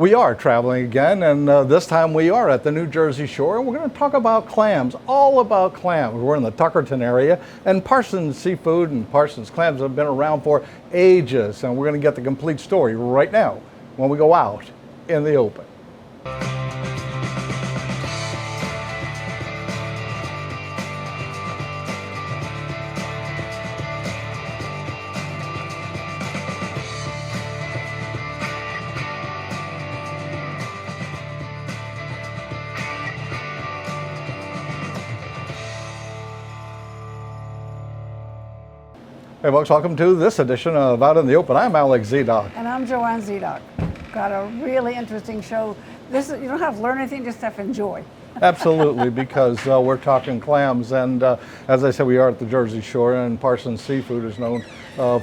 We are traveling again, and this time we are at the New Jersey shore, and we're going to talk about clams, all about clams. We're in the Tuckerton area, and Parsons Seafood and Parsons Clams have been around for ages, and we're going to get the complete story right now when we go out in the open. Hey folks, welcome to this edition of Out in the Open. I'm Alex Zidock. And I'm Joanne Zidock. Got a really interesting show. You don't have to learn anything, just have to enjoy. Absolutely, because we're talking clams, and as I said, we are at the Jersey shore, and Parsons Seafood is known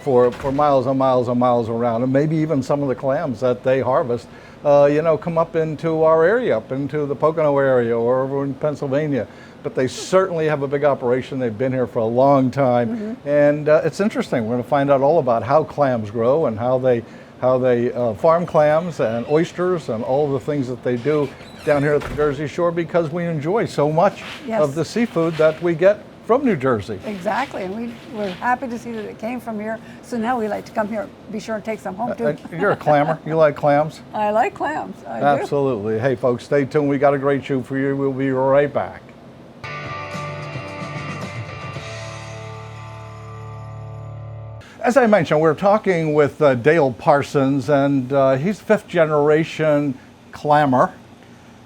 for miles and miles and miles around, and maybe even some of the clams that they harvest, come up into our area, up into the Pocono area or over in Pennsylvania. But they certainly have a big operation. They've been here for a long time, and it's interesting. We're going to find out all about how clams grow and how they farm clams and oysters and all the things that they do down here at the Jersey shore, because we enjoy so much of the seafood that we get from New Jersey. Exactly, and we're happy to see that it came from here. So now we like to come here, be sure and take some home too. You're a clammer. You like clams? I like clams. I Absolutely. do. Hey folks, stay tuned. We got a great show for you. We'll be right back. As I mentioned, we're talking with Dale Parsons, and he's fifth generation clammer.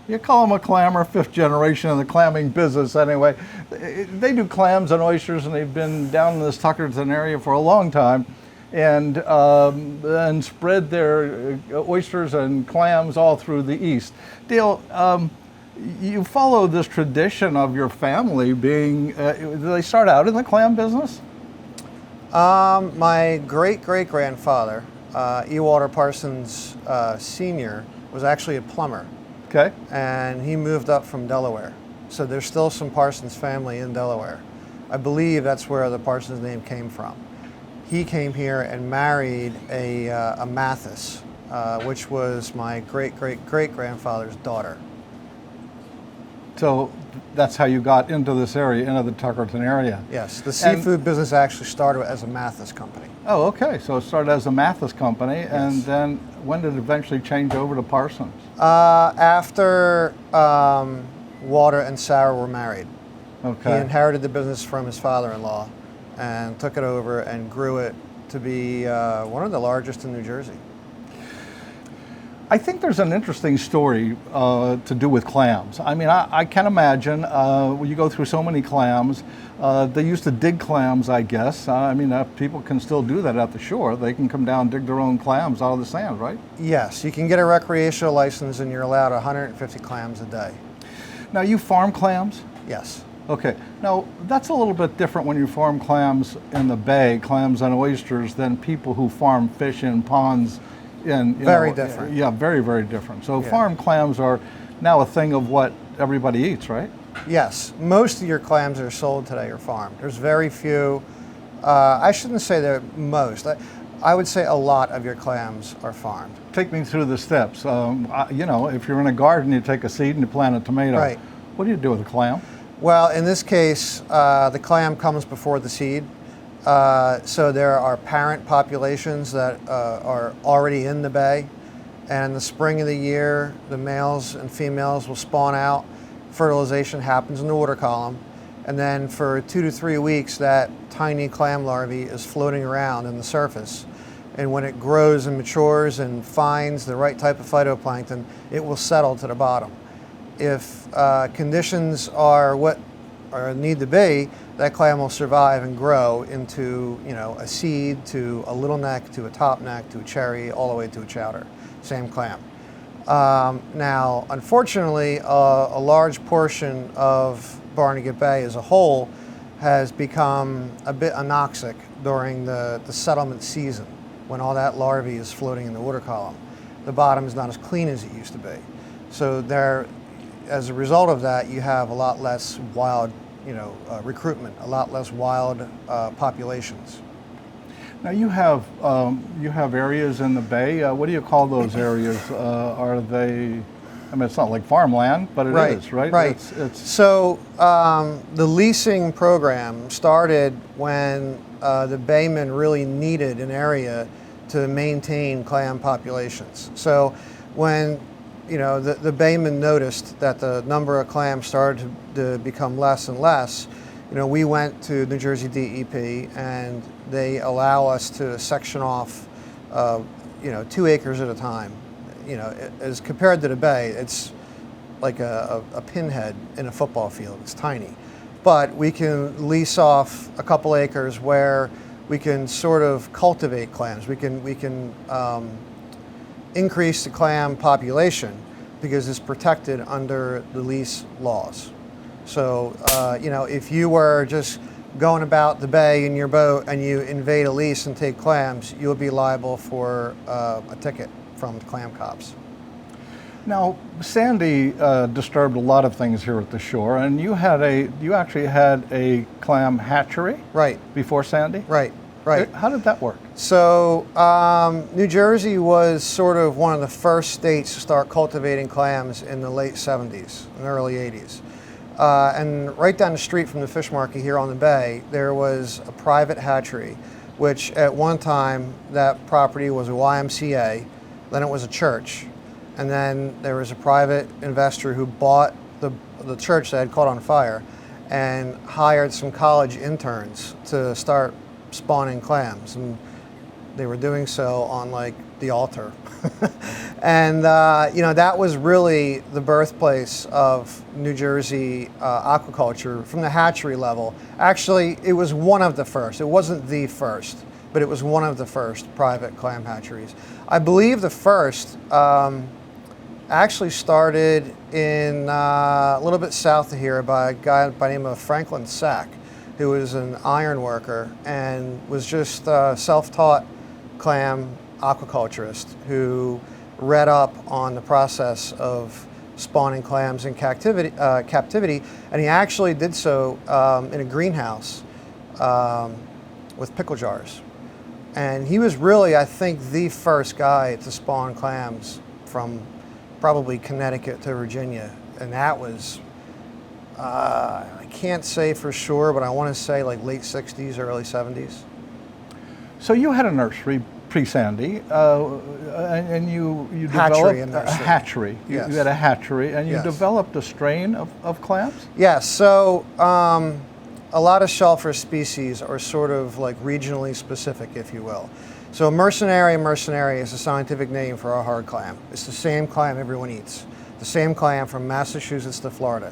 You call him a clammer, fifth generation in the clamming business anyway. They do clams and oysters, and they've been down in this Tuckerton area for a long time, and spread their oysters and clams all through the East. Dale, you follow this tradition of your family being, did they start out in the clam business? My great-great-grandfather, Walter Parsons Sr., was actually a plumber. Okay. And he moved up from Delaware. So there's still some Parsons family in Delaware. I believe that's where the Parsons name came from. He came here and married a Mathis, which was my great-great-great-grandfather's daughter. So that's how you got into this area, into the Tuckerton area. Yes, the seafood business actually started as a Mathis company. Oh, okay. So it started as a Mathis company, yes. And then when did it eventually change over to Parsons? After Walter and Sarah were married. Okay. He inherited the business from his father-in-law and took it over and grew it to be one of the largest in New Jersey. I think there's an interesting story to do with clams. I mean, I can imagine when you go through so many clams. They used to dig clams, I guess. People can still do that at the shore. They can come down and dig their own clams out of the sand, right? Yes, you can get a recreational license and you're allowed 150 clams a day. Now, you farm clams? Yes. Okay. Now, that's a little bit different when you farm clams in the bay, clams and oysters, than people who farm fish in ponds. Very different. Yeah, very, very different. So farm clams are now a thing of what everybody eats, right? Yes. Most of your clams that are sold today are farmed. There's very few. I shouldn't say they're most. I would say a lot of your clams are farmed. Take me through the steps. If you're in a garden, you take a seed and you plant a tomato. Right. What do you do with a clam? Well, in this case, the clam comes before the seed. So there are parent populations that are already in the bay, and in the spring of the year, the males and females will spawn out. Fertilization happens in the water column, and then for 2 to 3 weeks, that tiny clam larvae is floating around in the surface. And when it grows and matures and finds the right type of phytoplankton, it will settle to the bottom. If conditions are what need to be, that clam will survive and grow into, a seed, to a little neck, to a top neck, to a cherry, all the way to a chowder. Same clam. Now, unfortunately, a large portion of Barnegat Bay as a whole has become a bit anoxic during the settlement season, when all that larvae is floating in the water column. The bottom is not as clean as it used to be. So as a result of that, you have a lot less wild recruitment, a lot less wild populations. Now you have areas in the bay. What do you call those areas? Are they? I mean, it's not like farmland, but it is, right? Right. It's So the leasing program started when the baymen really needed an area to maintain clam populations. So when the baymen noticed that the number of clams started to become less and less, we went to New Jersey DEP and they allow us to section off, 2 acres at a time. As compared to the bay, it's like a pinhead in a football field. It's tiny. But we can lease off a couple acres where we can sort of cultivate clams. We can increase the clam population because it's protected under the lease laws. So, if you were just going about the bay in your boat and you invade a lease and take clams, you'll be liable for a ticket from the clam cops. Now, Sandy disturbed a lot of things here at the shore, and you actually had a clam hatchery, Right. before Sandy. Right. How did that work? So, New Jersey was sort of one of the first states to start cultivating clams in the late 70s and early 80s. And right down the street from the fish market here on the bay, there was a private hatchery, which at one time that property was a YMCA, then it was a church, and then there was a private investor who bought the church that had caught on fire and hired some college interns to start spawning clams, and they were doing so on like the altar. And that was really the birthplace of New Jersey aquaculture from the hatchery level. Actually, it was one of the first. It wasn't the first, but it was one of the first private clam hatcheries. I believe the first actually started in a little bit south of here by a guy by the name of Franklin Sack, who was an iron worker and was just a self-taught clam aquaculturist who read up on the process of spawning clams in captivity, and he actually did so in a greenhouse with pickle jars. And he was really, I think, the first guy to spawn clams from probably Connecticut to Virginia. And that was, I can't say for sure, but I want to say like late 60s, early 70s. So you had a nursery pre-Sandy, and you Hatchery developed and a nursery. hatchery. Yes. You had a hatchery, and you Yes. developed a strain of clams? Yes, so a lot of shellfish species are sort of like regionally specific, if you will. So mercenary is a scientific name for our hard clam. It's the same clam everyone eats, the same clam from Massachusetts to Florida.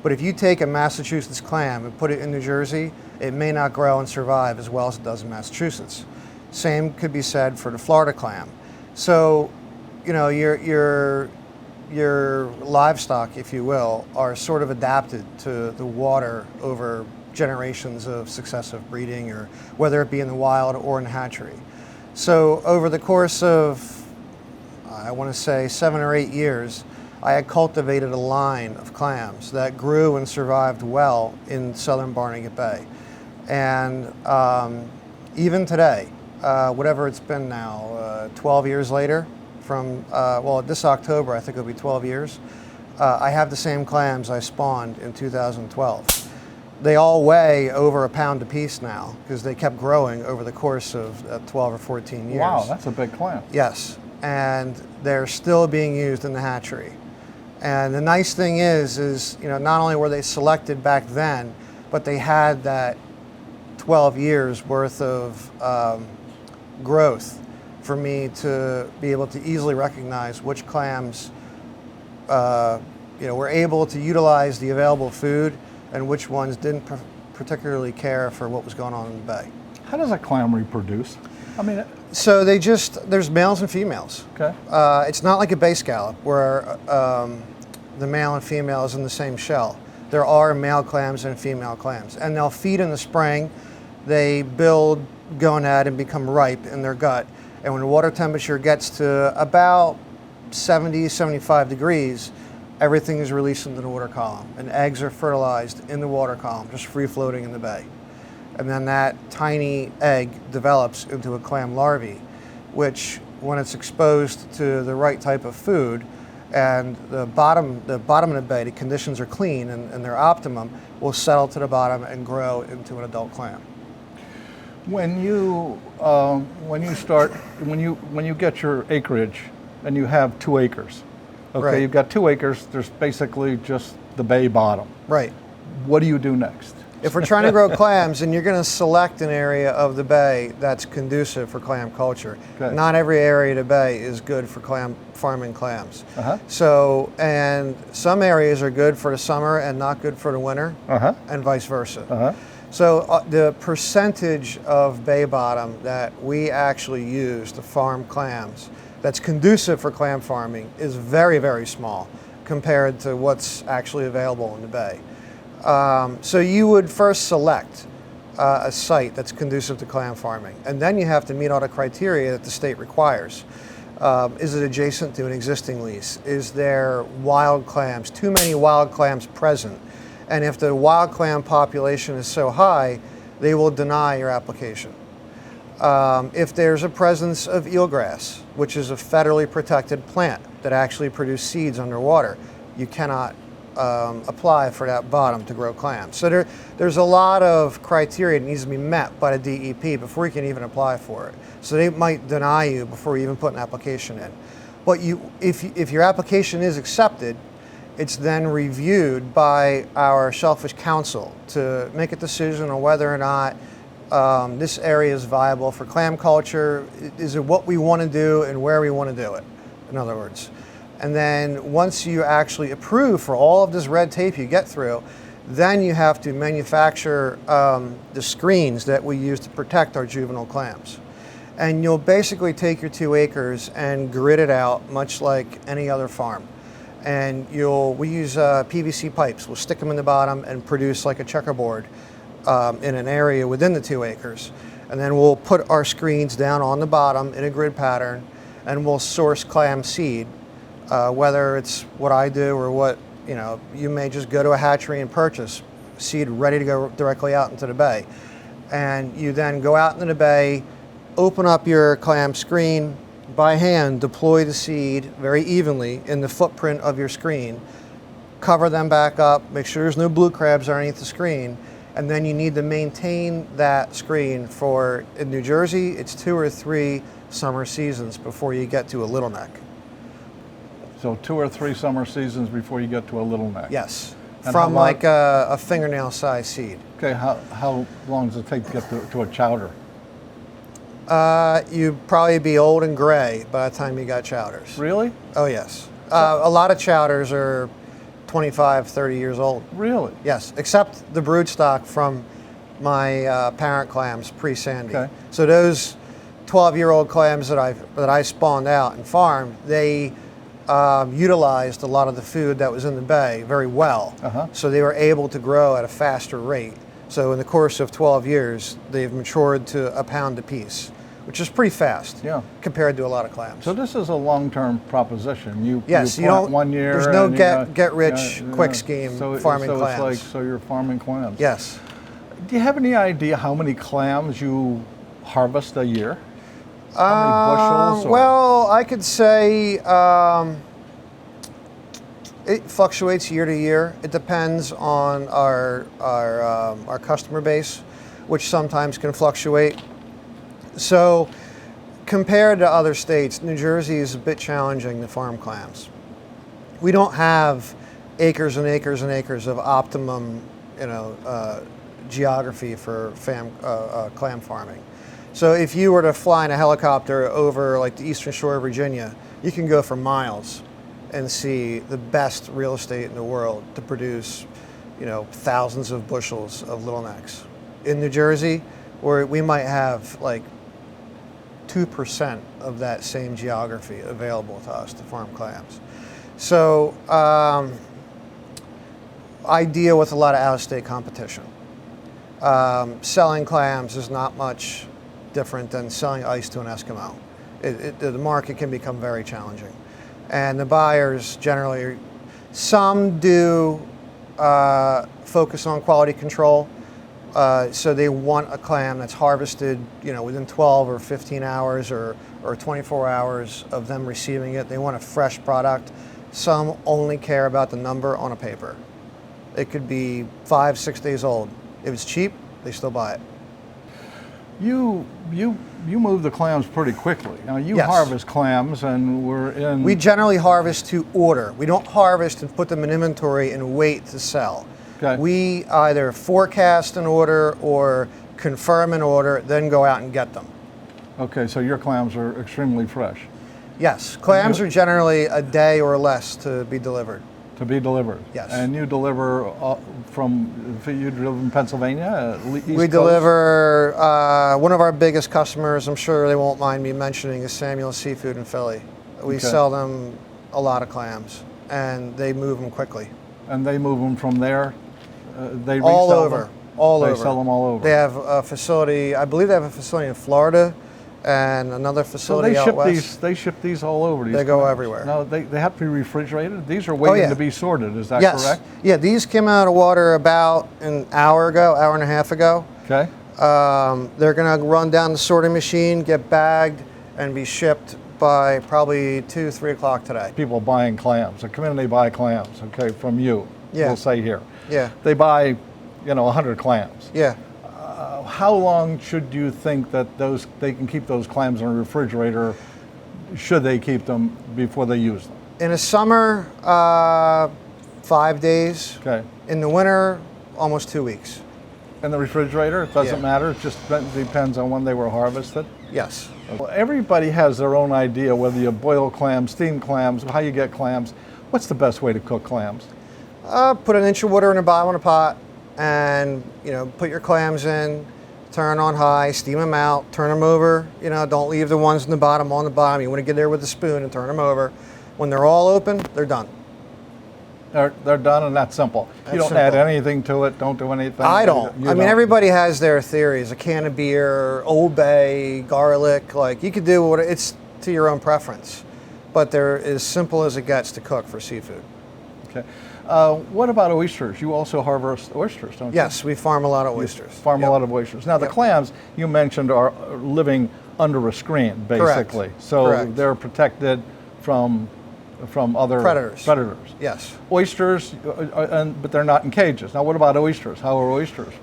But if you take a Massachusetts clam and put it in New Jersey, it may not grow and survive as well as it does in Massachusetts. Same could be said for the Florida clam. So, your livestock, if you will, are sort of adapted to the water over generations of successive breeding, or whether it be in the wild or in the hatchery. So over the course of, I want to say 7 or 8 years, I had cultivated a line of clams that grew and survived well in southern Barnegat Bay. And even today, whatever it's been now, 12 years later, from, this October I think it'll be 12 years, I have the same clams I spawned in 2012. They all weigh over a pound apiece now because they kept growing over the course of 12 or 14 years. Wow, that's a big clam. Yes, and they're still being used in the hatchery. And the nice thing is not only were they selected back then, but they had that 12 years worth of growth for me to be able to easily recognize which clams were able to utilize the available food and which ones didn't particularly care for what was going on in the bay. How does a clam reproduce? I mean, So there's males and females. okay. It's not like a bay scallop where the male and female is in the same shell. There are male clams and female clams, and they'll feed in the spring. They build gonad and become ripe in their gut, and when the water temperature gets to about 70, 75 degrees, everything is released into the water column, and eggs are fertilized in the water column, just free floating in the bay. and then that tiny egg develops into a clam larvae, which when it's exposed to the right type of food and the bottom of the bay, the conditions are clean and they're optimum, will settle to the bottom and grow into an adult clam. When you get your acreage and you have 2 acres, okay, Right. you've got 2 acres. There's basically just the bay bottom. Right. What do you do next? If we're trying to grow clams, and you're going to select an area of the bay that's conducive for clam culture. Okay. Not every area of the bay is good for farming clams. Uh-huh. So, and some areas are good for the summer and not good for the winter, Uh-huh. and vice versa. Uh-huh. So the percentage of bay bottom that we actually use to farm clams that's conducive for clam farming is very, very small compared to what's actually available in the bay. So you would first select a site that's conducive to clam farming, and then you have to meet all the criteria that the state requires. Is it adjacent to an existing lease? Is there wild clams, too many wild clams present? And if the wild clam population is so high, they will deny your application. If there's a presence of eelgrass, which is a federally protected plant that actually produces seeds underwater, you cannot apply for that bottom to grow clams. So there's a lot of criteria that needs to be met by the DEP before you can even apply for it. So they might deny you before you even put an application in. But if your application is accepted, it's then reviewed by our Shellfish Council to make a decision on whether or not this area is viable for clam culture. Is it what we want to do and where we want to do it, in other words. And then once you actually approve for all of this red tape you get through, then you have to manufacture the screens that we use to protect our juvenile clams. And you'll basically take your 2 acres and grid it out much like any other farm. And we use PVC pipes. We'll stick them in the bottom and produce like a checkerboard in an area within the 2 acres. And then we'll put our screens down on the bottom in a grid pattern, and we'll source clam seed, whether it's what I do or what, you may just go to a hatchery and purchase seed ready to go directly out into the bay. And you then go out into the bay, open up your clam screen, by hand deploy the seed very evenly in the footprint of your screen, cover them back up, make sure there's no blue crabs underneath the screen, and then you need to maintain that screen for, in New Jersey, it's 2 or 3 summer seasons before you get to a little neck. So 2 or 3 summer seasons before you get to a little neck. Yes, And from how like a fingernail size seed. Okay, how long does it take to get to a chowder? You'd probably be old and gray by the time you got chowders. Really? Oh yes. A lot of chowders are 25, 30 years old. Really? Yes, except the brood stock from my parent clams pre-Sandy. Okay. So those 12-year-old clams that I spawned out and farmed, they utilized a lot of the food that was in the bay very well. Uh-huh. So they were able to grow at a faster rate. So in the course of 12 years, they've matured to a pound apiece, which is pretty fast, Yeah. compared to a lot of clams. So this is a long-term proposition. You Yes, you plant don't- 1 year. there's no and get rich quick scheme farming so clams. It's like, so you're farming clams. Yes. Do you have any idea how many clams you harvest a year? How many bushels? Or? Well, I could say it fluctuates year to year. It depends on our customer base, which sometimes can fluctuate. So compared to other states, New Jersey is a bit challenging to farm clams. We don't have acres and acres and acres of optimum, geography for clam farming. So if you were to fly in a helicopter over like the eastern shore of Virginia, you can go for miles and see the best real estate in the world to produce, thousands of bushels of little necks. In New Jersey, where we might have like 2% of that same geography available to us to farm clams. So I deal with a lot of out-of-state competition. Selling clams is not much different than selling ice to an Eskimo. The market can become very challenging. And the buyers generally, some do focus on quality control, So they want a clam that's harvested, within 12 or 15 hours or 24 hours of them receiving it. They want a fresh product. Some only care about the number on a paper. It could be 5, 6 days old. If it's cheap, they still buy it. You move the clams pretty quickly. Now you Yes. harvest clams, and we're in. We generally harvest to order. We don't harvest and put them in inventory and wait to sell. Okay. We either forecast an order or confirm an order, then go out and get them. Okay, so your clams are extremely fresh Yes, clams are generally a day or less to be delivered. to be delivered. Yes. And you deliver you live in Pennsylvania, East We Coast? deliver, one of our biggest customers, I'm sure they won't mind me mentioning, is Samuel Seafood in Philly. We Okay. sell them a lot of clams, and they move them quickly. And they move them from there. They All resell over, them? all They over. sell them all over. They have a facility, I believe they have a facility in Florida and another So facility they out ship west. these. They ship these all over. These They go clams. everywhere. Now they have to be refrigerated. These are waiting yeah. to be sorted. Is that Yes. correct? Yeah, these came out of water about an hour and a half ago. Okay. They're going to run down the sorting machine, get bagged, and be shipped by probably 2, 3 o'clock today. People buying clams. The community buy clams. Okay, from you. Yeah. We'll say here. Yeah, They buy, 100 clams. yeah. How long should you think that they can keep those clams in a refrigerator? Should they keep them before they use them? In the summer, 5 days. Okay. In the winter, almost 2 weeks. In the refrigerator, it doesn't Yeah. matter. It just depends on when they were harvested. Yes. Well, everybody has their own idea whether you boil clams, steam clams, how you get clams. What's the best way to cook clams? Put an inch of water in the bottom of a pot, and put your clams in. Turn on high, steam them out, turn them over. Don't leave the ones in the bottom on the bottom. You want to get there with a spoon and turn them over. When they're all open, they're done. They're done, and that's simple. You That's don't add simple. anything to it. Don't do anything. I don't. You I mean, don't. everybody has their theories. A can of beer, Old Bay, garlic. Like, you could do what it's to your own preference. But they're as simple as it gets to cook for seafood. Okay. What about oysters? You also harvest oysters, don't you? Yes, we farm a lot of oysters. Farm Yep. a lot of oysters. Now, the Yep. clams you mentioned are living under a screen, basically. Correct. So Correct. they're protected from other Predators. Predators. Yes. Oysters, but they're not in cages. Now, what about oysters? How are oysters?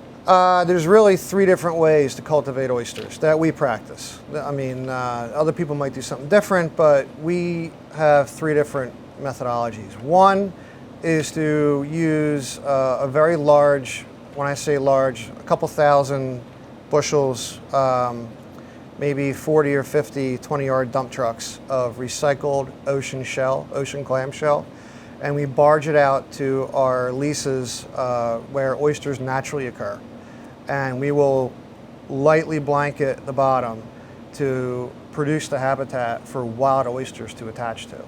There's really 3 different ways to cultivate oysters that we practice. I mean, other people might do something different, but we have 3 different methodologies. One is to use a very large, when I say large, a couple thousand bushels, maybe 40 or 50 20-yard dump trucks of recycled ocean clam shell, and we barge it out to our leases where oysters naturally occur. And we will lightly blanket the bottom to produce the habitat for wild oysters to attach to.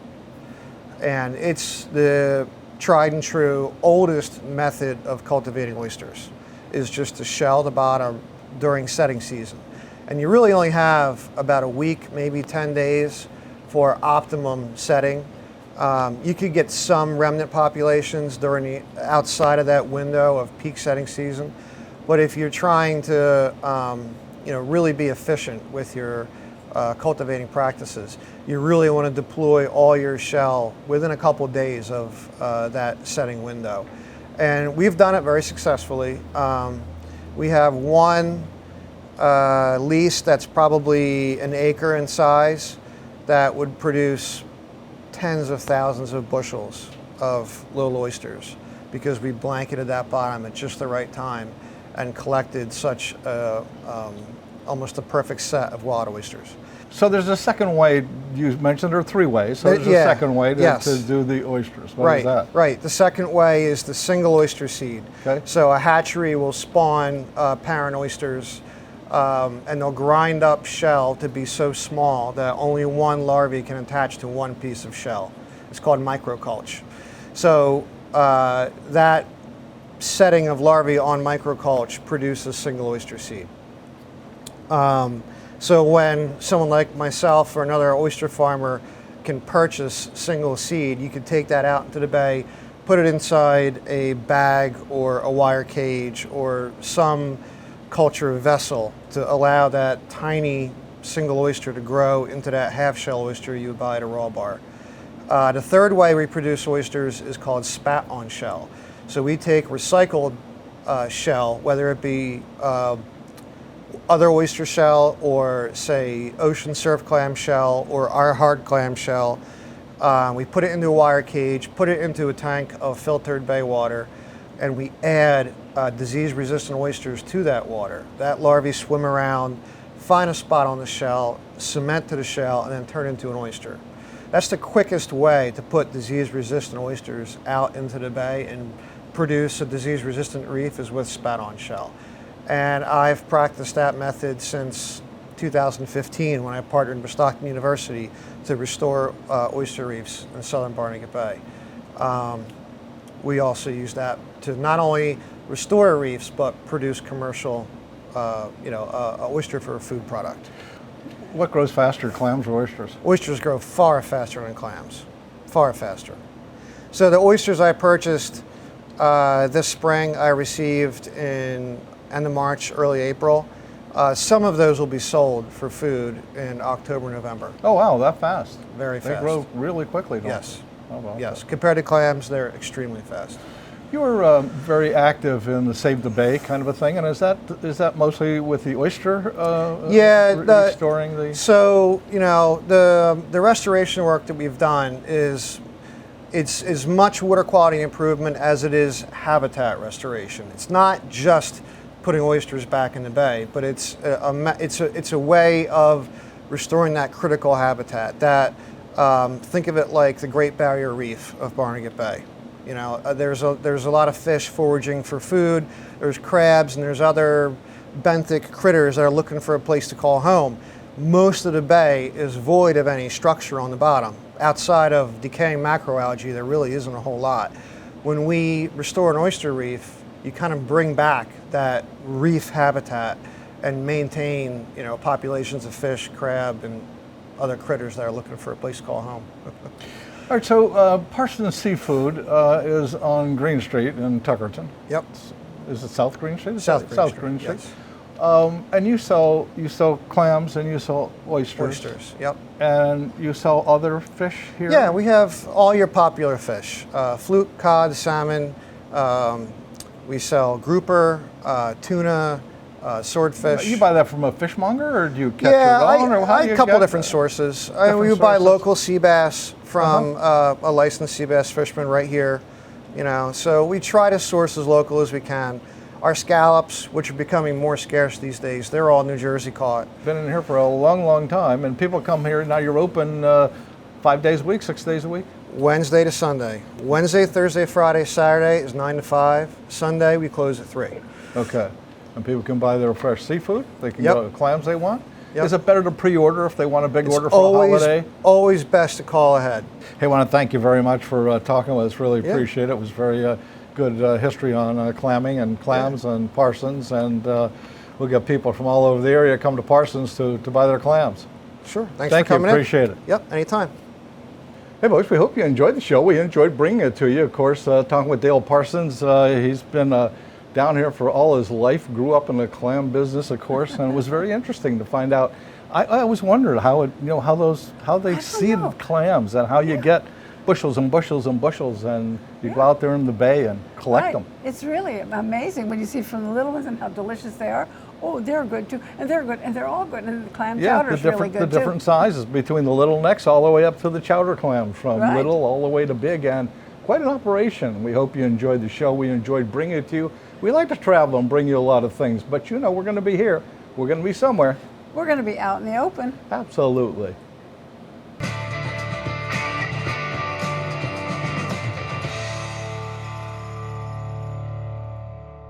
And it's the tried and true oldest method of cultivating oysters, is just to shell the bottom during setting season. And you really only have about a week, maybe 10 days for optimum setting. You could get some remnant populations during the outside of that window of peak setting season. But if you're trying to really be efficient with your cultivating practices, you really want to deploy all your shell within a couple days of that setting window. And we've done it very successfully. We have one lease that's probably an acre in size that would produce tens of thousands of bushels of little oysters, because we blanketed that bottom at just the right time and collected such almost a perfect set of wild oysters. So there's a second way. You mentioned there are 3 ways. So there's Yeah, a second way yes. to do the oysters. What Right, is that? right. The second way is the single oyster seed. Okay. So a hatchery will spawn parent oysters, and they'll grind up shell to be so small that only one larvae can attach to one piece of shell. It's called microculture. So that setting of larvae on microculture produces single oyster seed. So when someone like myself or another oyster farmer can purchase single seed, you could take that out into the bay, put it inside a bag or a wire cage or some culture vessel to allow that tiny single oyster to grow into that half-shell oyster you would buy at a raw bar. The third way we produce oysters is called spat on shell. So we take recycled shell, whether it be other oyster shell or say ocean surf clam shell or our hard clam shell. We put it into a wire cage, put it into a tank of filtered bay water, and we add disease-resistant oysters to that water. That larvae swim around, find a spot on the shell, cement to the shell, and then turn into an oyster. That's the quickest way to put disease-resistant oysters out into the bay and produce a disease-resistant reef is with spat-on shell. And I've practiced that method since 2015 when I partnered with Stockton University to restore oyster reefs in southern Barnegat Bay. We also use that to not only restore reefs but produce commercial, oyster for a food product. What grows faster, clams or oysters? Oysters grow far faster than clams, far faster. So the oysters I purchased this spring, I received in end of March, early April. Some of those will be sold for food in October, November. Oh wow, that fast. Very fast. They grow really quickly, don't Yes. they? Oh, well. Yes. Compared to clams, they're extremely fast. You were very active in the Save the Bay kind of a thing, and is that mostly with the oyster? Restoring the. So the restoration work that we've done is it's as much water quality improvement as it is habitat restoration. It's not just putting oysters back in the bay, but it's a way of restoring that critical habitat. That think of it like the Great Barrier Reef of Barnegat Bay. There's a lot of fish foraging for food. There's crabs and there's other benthic critters that are looking for a place to call home. Most of the bay is void of any structure on the bottom. Outside of decaying macroalgae, there really isn't a whole lot. When we restore an oyster reef, you kind of bring back that reef habitat and maintain, populations of fish, crab, and other critters that are looking for a place to call home. All right, so Parsons Seafood is on Green Street in Tuckerton. Yep. Is it South Green Street? South Green Street. Yes. And you sell clams and you sell oysters. Oysters, yep. And you sell other fish here? Yeah, we have all your popular fish. Fluke, cod, salmon. We sell grouper, tuna, swordfish. You buy that from a fishmonger, or do you catch your own? Or how do you a couple get different that? sources. We Different buy sources? local sea bass from a licensed sea bass fisherman right here. So we try to source as local as we can. Our scallops, which are becoming more scarce these days, they're all New Jersey caught. Been in here for a long, long time, and people come here. Now you're open 5 days a week, 6 days a week? Wednesday to Sunday. Wednesday, Thursday, Friday, Saturday is 9 to 5. Sunday, we close at 3. Okay. And people can buy their fresh seafood. They can Yep. go to clams they want. Yep. Is it better to pre-order if they want a big It's order for a holiday? always best to call ahead. Hey, I want to thank you very much for talking with us. Really Yeah. appreciate it. It was very good history on clamming and clams and Parsons, and we'll get people from all over the area come to Parsons to buy their clams. Sure. Thanks Thank for coming you. Appreciate it. Yep, anytime. Hey, folks, we hope you enjoyed the show. We enjoyed bringing it to you. Of course, talking with Dale Parsons. He's been down here for all his life, grew up in the clam business, of course, and it was very interesting to find out. I always wondered how they seed clams and how you get bushels and bushels and bushels, and you go out there in the bay and collect them. It's really amazing when you see from the little ones and how delicious they are. Oh, they're good too, and they're good, and they're all good, and the clam chowder is really good the too. different sizes between the little necks all the way up to the chowder clam, from Right. little all the way to big, and quite an operation. We hope you enjoyed the show. We enjoyed bringing it to you. We like to travel and bring you a lot of things, but we're going to be here. We're going to be somewhere. We're going to be out in the open. Absolutely.